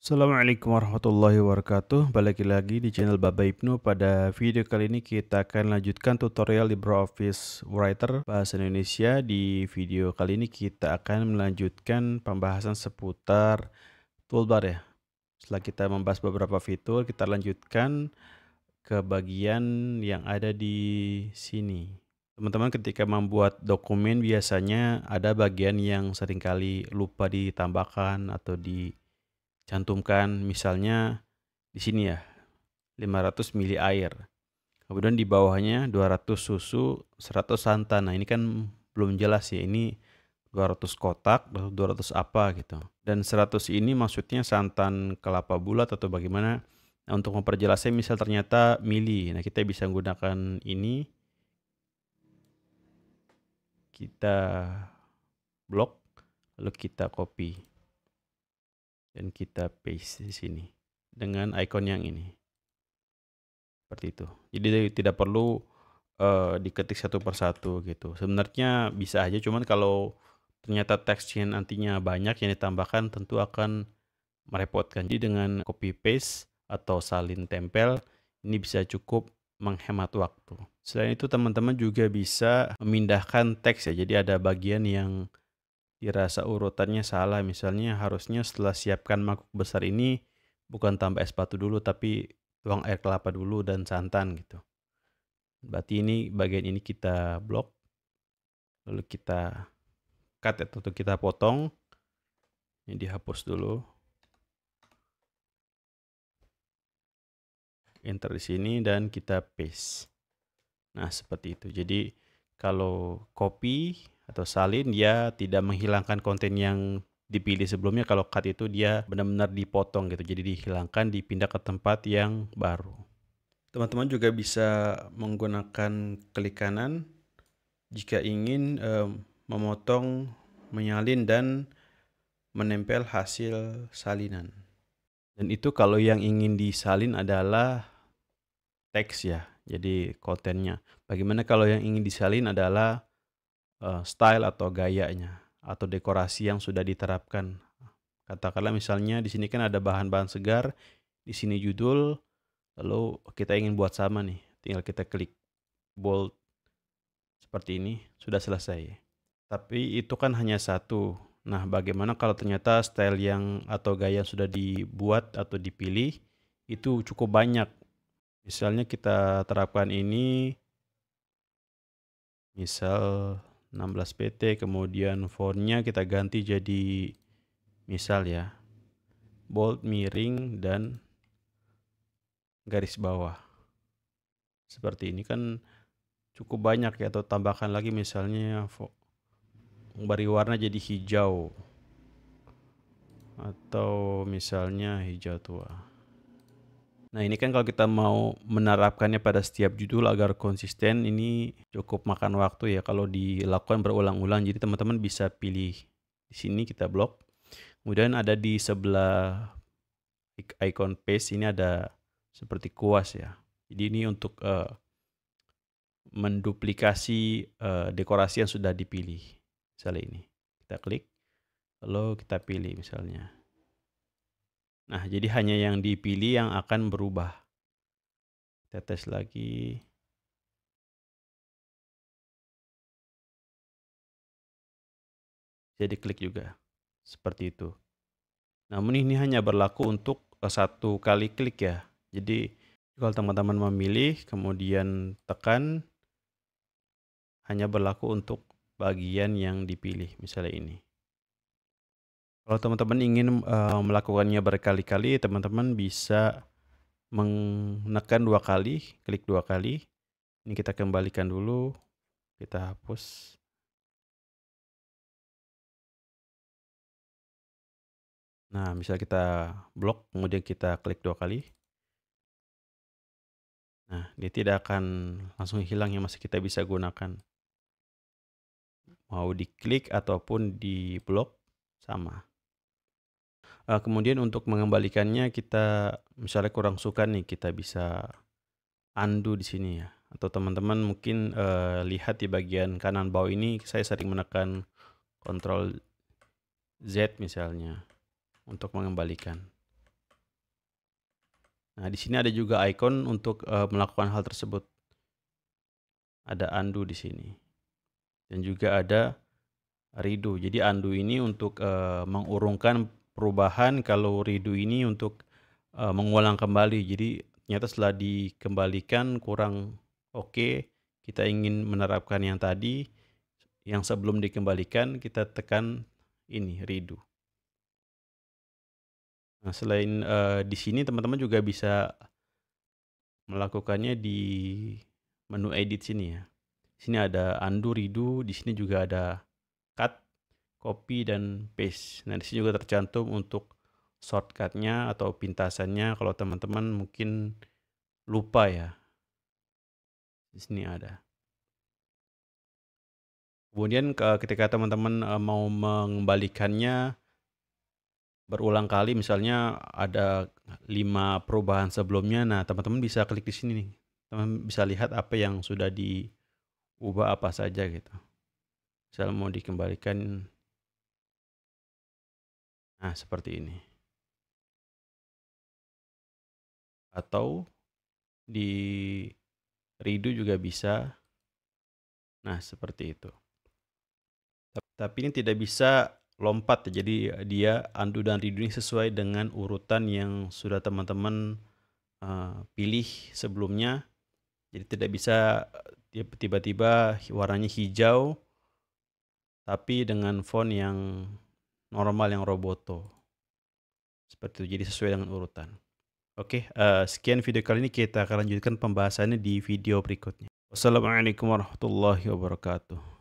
Assalamualaikum warahmatullahi wabarakatuh. Balik lagi di channel Baba Ibnu. Pada video kali ini kita akan lanjutkan tutorial LibreOffice Writer bahasa Indonesia. Di video kali ini kita akan melanjutkan pembahasan seputar toolbar ya. Setelah kita membahas beberapa fitur, kita lanjutkan ke bagian yang ada di sini. Teman-teman ketika membuat dokumen biasanya ada bagian yang seringkali lupa ditambahkan atau cantumkan, misalnya di sini ya 500 mili air, kemudian di bawahnya 200 susu 100 santan. Nah ini kan belum jelas ya, ini 200 kotak atau 200 apa gitu, dan 100 ini maksudnya santan kelapa bulat atau bagaimana. Nah untuk memperjelasnya, misal ternyata mili, nah kita bisa menggunakan ini, kita blok lalu kita copy dan kita paste di sini dengan icon yang ini. Seperti itu. Jadi tidak perlu diketik satu persatu gitu. Sebenarnya bisa aja, cuman kalau ternyata teksnya nantinya banyak yang ditambahkan tentu akan merepotkan. Jadi dengan copy paste atau salin tempel ini bisa cukup menghemat waktu. Selain itu teman-teman juga bisa memindahkan teks ya. Jadi ada bagian yang dirasa urutannya salah. Misalnya harusnya setelah siapkan mangkuk besar ini bukan tambah es batu dulu, tapi tuang air kelapa dulu dan santan gitu. Berarti ini bagian ini kita blok, lalu kita cut atau kita potong. Ini dihapus dulu. Enter di sini dan kita paste. Nah, seperti itu. Jadi kalau copy atau salin dia tidak menghilangkan konten yang dipilih sebelumnya. Kalau cut itu dia benar-benar dipotong gitu. Jadi dihilangkan, dipindah ke tempat yang baru. Teman-teman juga bisa menggunakan klik kanan jika ingin memotong, menyalin dan menempel hasil salinan. Dan itu kalau yang ingin disalin adalah teks ya, jadi kontennya. Bagaimana kalau yang ingin disalin adalah style atau gayanya atau dekorasi yang sudah diterapkan. Katakanlah misalnya di sini kan ada bahan-bahan segar, di sini judul, lalu kita ingin buat sama nih, tinggal kita klik bold seperti ini, sudah selesai. Tapi itu kan hanya satu. Nah, bagaimana kalau ternyata style yang atau gaya yang sudah dibuat atau dipilih itu cukup banyak. Misalnya kita terapkan ini, misal 16 pt, kemudian fontnya kita ganti jadi misal ya bold, miring, dan garis bawah. Seperti ini kan cukup banyak ya, atau tambahkan lagi misalnya beri warna jadi hijau atau misalnya hijau tua. Nah ini kan kalau kita mau menerapkannya pada setiap judul agar konsisten, ini cukup makan waktu ya kalau dilakukan berulang-ulang. Jadi teman-teman bisa pilih di sini, kita blok. Kemudian ada di sebelah icon paste ini ada seperti kuas ya. Jadi ini untuk menduplikasi dekorasi yang sudah dipilih. Misalnya ini, kita klik, lalu kita pilih misalnya. Nah, jadi hanya yang dipilih yang akan berubah. Kita tes lagi. Jadi klik juga. Seperti itu. Namun ini hanya berlaku untuk satu kali klik ya. Jadi kalau teman-teman memilih, kemudian tekan, hanya berlaku untuk bagian yang dipilih, misalnya ini. Kalau teman-teman ingin melakukannya berkali-kali, teman-teman bisa menekan 2 kali, klik 2 kali. Ini kita kembalikan dulu, kita hapus. Nah, misal kita blok, kemudian kita klik 2 kali. Nah, dia tidak akan langsung hilang ya, masih kita bisa gunakan. Mau diklik ataupun di blok, sama. Kemudian untuk mengembalikannya, kita misalnya kurang suka nih, kita bisa undo di sini ya. Atau teman-teman mungkin lihat di bagian kanan bawah ini, saya sering menekan Ctrl Z misalnya untuk mengembalikan. Nah, di sini ada juga icon untuk melakukan hal tersebut. Ada undo di sini. Dan juga ada redo. Jadi undo ini untuk mengurungkan perubahan, kalau redo ini untuk mengulang kembali. Jadi ternyata setelah dikembalikan kurang oke, kita ingin menerapkan yang tadi, yang sebelum dikembalikan kita tekan ini redo. Nah, selain di sini teman-teman juga bisa melakukannya di menu edit sini ya. Di sini ada undo, redo, di sini juga ada cut, copy, dan paste. Nah, di sini juga tercantum untuk shortcutnya atau pintasannya kalau teman-teman mungkin lupa ya. Di sini ada. Kemudian ketika teman-teman mau mengembalikannya berulang kali, misalnya ada 5 perubahan sebelumnya, nah teman-teman bisa klik di sini nih. Teman bisa lihat apa yang sudah diubah apa saja gitu. Misal mau dikembalikan, nah seperti ini. Atau di redo juga bisa. Nah, seperti itu. Tapi ini tidak bisa lompat ya, jadi dia undo dan redo ini sesuai dengan urutan yang sudah teman-teman pilih sebelumnya. Jadi tidak bisa tiba-tiba warnanya hijau tapi dengan font yang normal, yang roboto. Seperti itu, jadi sesuai dengan urutan. Oke, sekian video kali ini, kita akan lanjutkan pembahasannya di video berikutnya. Wassalamualaikum warahmatullahi wabarakatuh.